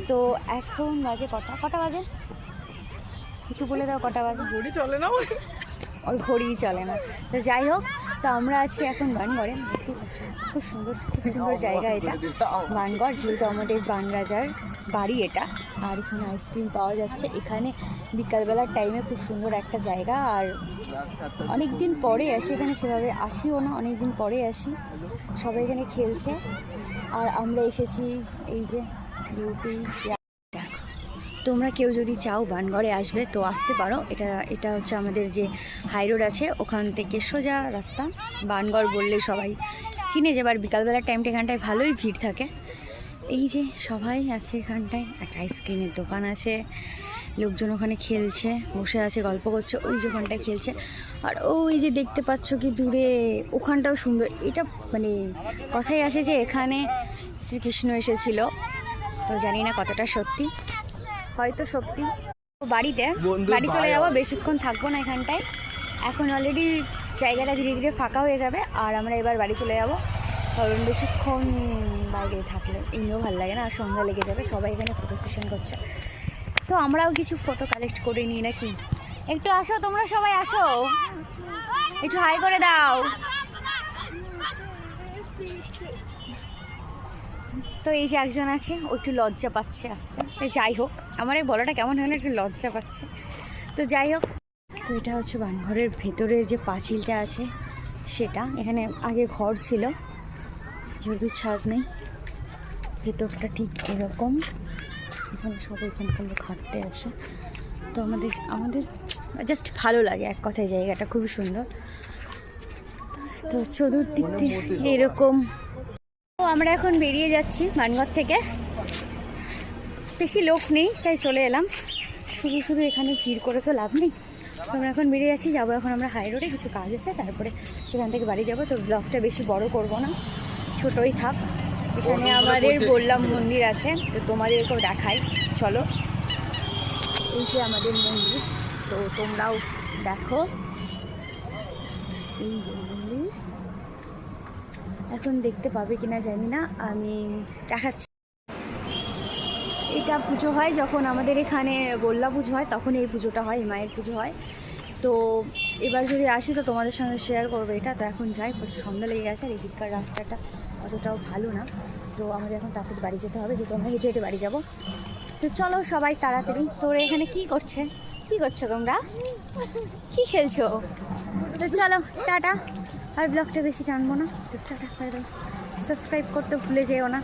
তো এখন বাজে কটা বাজে একটু বলে দাও, কটা বাজে? ঘড়ি চলে না, ওর ঘড়িই চলে না। তো যাই হোক, তো আমরা আছি এখন বানগড়ে। খুব সুন্দর জায়গা এটা বানগড়, যেহেতু আমাদের বান রাজার বাড়ি এটা। আর এখানে আইসক্রিম পাওয়া যাচ্ছে। এখানে বিকালবেলার টাইমে খুব সুন্দর একটা জায়গা। আর অনেক দিন পরে আসি এখানে, সেভাবে আসিও না, অনেক দিন পরে আসি। সবাই এখানে খেলছে আর আমরা এসেছি। এই যে বিউটি, দেখো তোমরা কেউ যদি চাও বানগড়ে আসবে তো আসতে পারো। এটা হচ্ছে আমাদের যে হাই রোড আছে, ওখান থেকে সোজা রাস্তা। বানগড় বললে সবাই চিনে যাবার। বিকালবেলার টাইমটা এখানটায় ভালোই ভিড় থাকে। এই যে সবাই আছে এখানটায়, একটা আইসক্রিমের দোকান আছে, লোকজন ওখানে খেলছে, বসে আছে, গল্প করছে। ওই যে ওখানটায় খেলছে। আর ওই যে দেখতে পাচ্ছ কি দূরে, ওখানটাও সুন্দর। এটা মানে কথাই আসে যে এখানে শ্রীকৃষ্ণ এসেছিল। তো জানি না কতটা সত্যি, হয়তো সত্যি। বাড়ি চলে যাবো, বেশিক্ষণ থাকবো না এখানটায়। এখন অলরেডি জায়গাটা ধীরে ধীরে ফাঁকা হয়ে যাবে আর আমরা এবার বাড়ি চলে যাবো। কারণ বেশিক্ষণ বাইরে থাকলে এমনিও ভালো লাগে না, আর সন্ধ্যা লেগে যাবে। সবাই এখানে ফটো সেশন করছে, তো আমরাও কিছু ফটো কালেক্ট করে নিই নাকি। একটু আসো, তোমরা সবাই আসো, একটু হাই করে দাও। তো এই যে একজন আছে, ও একটু লজ্জা পাচ্ছে আসতে। যাই হোক, আমার এই বলাটা কেমন হলো, একটু লজ্জা পাচ্ছে। তো যাই হোক, তো এটা হচ্ছে বানঘরের ভেতরের যে পাঁচিলটা আছে সেটা। এখানে আগে ঘর ছিল, যেহেতু ছাদ নেই, ভেতরটা ঠিক এরকম। এখানে সবাই এখানকার লোক হাঁটতে আসে। তো আমাদের জাস্ট ভালো লাগে, এক কথায় জায়গাটা খুবই সুন্দর। তো চতুর্দিক দিয়ে এরকম। তো আমরা এখন বেরিয়ে যাচ্ছি বানগড় থেকে। বেশি লোক নেই তাই চলে এলাম। শুধু এখানে ভিড় করে তো লাভ নেই। তো আমরা এখন বেরিয়ে যাচ্ছি, যাবো এখন আমরা হাই রোডে, কিছু কাজ আছে, তারপরে সেখান থেকে বাড়ি যাব। তো ব্লগটা বেশি বড় করব না, ছোটই থাক। এখানে আমাদের বললাম মন্দির আছে, তো তোমাদেরকেও দেখাই, চলো। এই যে আমাদের মন্দির, তো তোমরাও দেখো। এই যে মন্দির, এখন দেখতে পাবে কিনা জানি না, আমি দেখাচ্ছি। এটা পুজো হয় যখন আমাদের এখানে বল্লা পুজো হয়, তখন এই পুজোটা হয়, মায়ের পুজো হয়। তো এবার যদি আসি তো তোমাদের সঙ্গে শেয়ার করবো এটা। তো এখন যাই, প্রচুর সন্ধ্যা লেগে গেছে, আর এদিককার রাস্তাটা অতটাও ভালো না। তো আমাদের এখন তাড়াতাড়ি বাড়ি যেতে হবে, যেহেতু আমরা হেঁটে হেঁটে বাড়ি যাবো। তো চলো সবাই তাড়াতাড়ি। তোরা এখানে কী করছো তোমরা? কি খেলছো? তো চলো টাটা। আর ব্লগটা বেশি টানবো না, তো টাটা। সাবস্ক্রাইব করতে ভুলে যেও না।